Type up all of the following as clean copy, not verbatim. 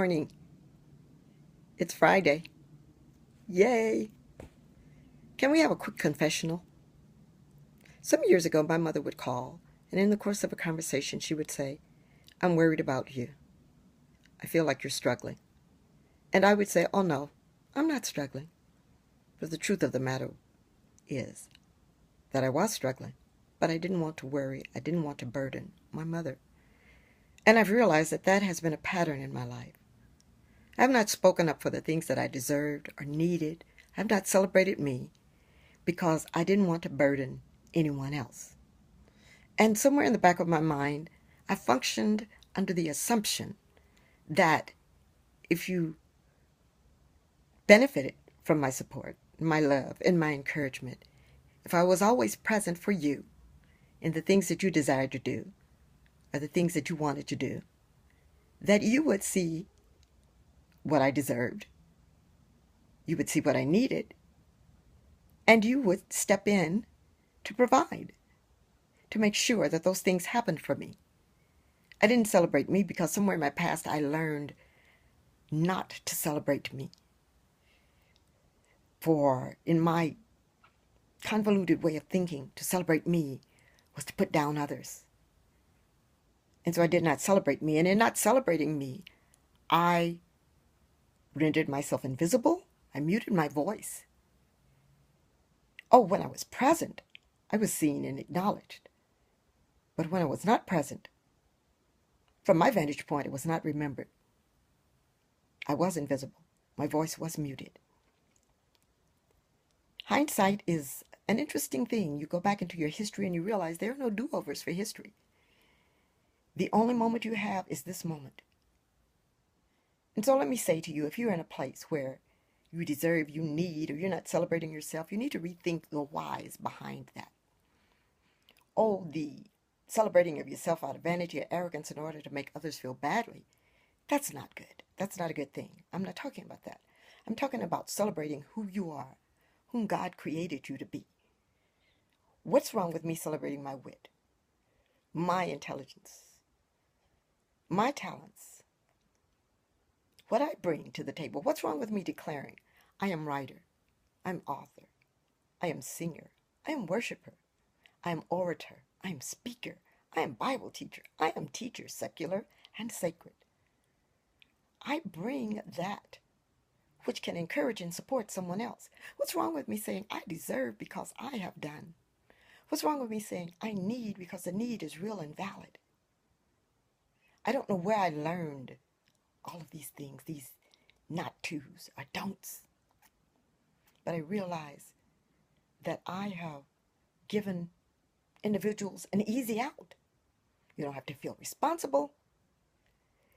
morning. It's Friday. Yay! Can we have a quick confessional? Some years ago, my mother would call, and in the course of a conversation, she would say, "I'm worried about you. I feel like you're struggling." And I would say, "Oh no, I'm not struggling." But the truth of the matter is that I was struggling, but I didn't want to worry. I didn't want to burden my mother. And I've realized that that has been a pattern in my life. I have not spoken up for the things that I deserved or needed. I have not celebrated me because I didn't want to burden anyone else. And somewhere in the back of my mind, I functioned under the assumption that if you benefited from my support, my love, and my encouragement, if I was always present for you in the things that you desired to do or the things that you wanted to do, that you would see what I deserved, you would see what I needed, and you would step in to provide, to make sure that those things happened for me. I didn't celebrate me because somewhere in my past I learned not to celebrate me. For in my convoluted way of thinking, to celebrate me was to put down others. And so I did not celebrate me. And in not celebrating me, I rendered myself invisible. I muted my voice. Oh, when I was present, I was seen and acknowledged. But when I was not present, from my vantage point, it was not remembered. I was invisible. My voice was muted. Hindsight is an interesting thing. You go back into your history and you realize there are no do-overs for history. The only moment you have is this moment. And so let me say to you, if you're in a place where you deserve, you need, or you're not celebrating yourself, you need to rethink the whys behind that. Oh, the celebrating of yourself out of vanity or arrogance in order to make others feel badly. That's not good. That's not a good thing. I'm not talking about that. I'm talking about celebrating who you are, whom God created you to be. What's wrong with me celebrating my wit, my intelligence, my talents, what I bring to the table? What's wrong with me declaring, I am writer, I'm author, I am singer, I am worshiper, I am orator, I am speaker, I am Bible teacher, I am teacher, secular and sacred. I bring that which can encourage and support someone else. What's wrong with me saying I deserve because I have done? What's wrong with me saying I need because the need is real and valid? I don't know where I learned all of these things, these not tos or don'ts. But I realize that I have given individuals an easy out. You don't have to feel responsible.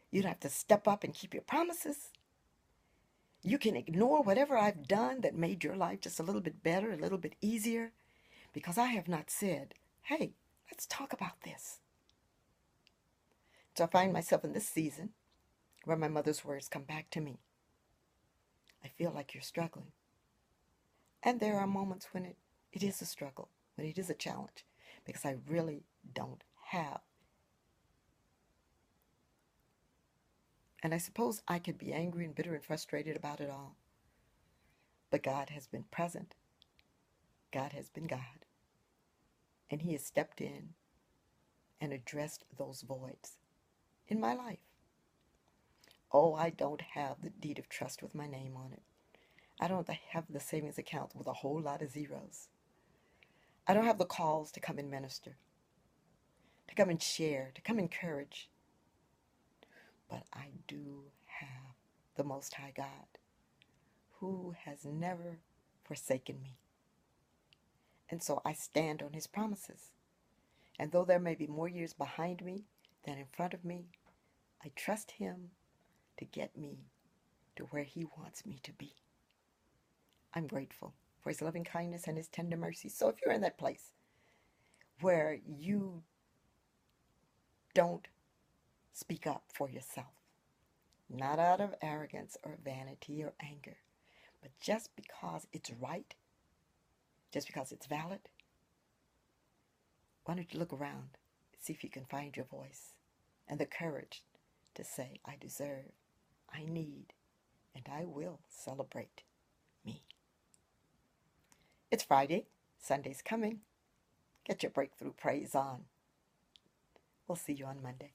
You don't have to step up and keep your promises. You can ignore whatever I've done that made your life just a little bit better, a little bit easier, because I have not said, hey, let's talk about this. So I find myself in this season where my mother's words come back to me. I feel like you're struggling. And there are moments when it is a struggle, when it is a challenge, because I really don't have. And I suppose I could be angry and bitter and frustrated about it all. But God has been present. God has been God. And He has stepped in and addressed those voids in my life. Oh, I don't have the deed of trust with my name on it. I don't have the savings account with a whole lot of zeros. I don't have the calls to come and minister, to come and share, to come encourage. But I do have the Most High God, who has never forsaken me. And so I stand on His promises. And though there may be more years behind me than in front of me, I trust Him to get me to where He wants me to be. I'm grateful for His loving kindness and His tender mercy. So if you're in that place where you don't speak up for yourself, not out of arrogance or vanity or anger, but just because it's right, just because it's valid, why don't you look around, see if you can find your voice and the courage to say, I deserve, I need, and I will celebrate me. It's Friday. Sunday's coming. Get your breakthrough praise on. We'll see you on Monday.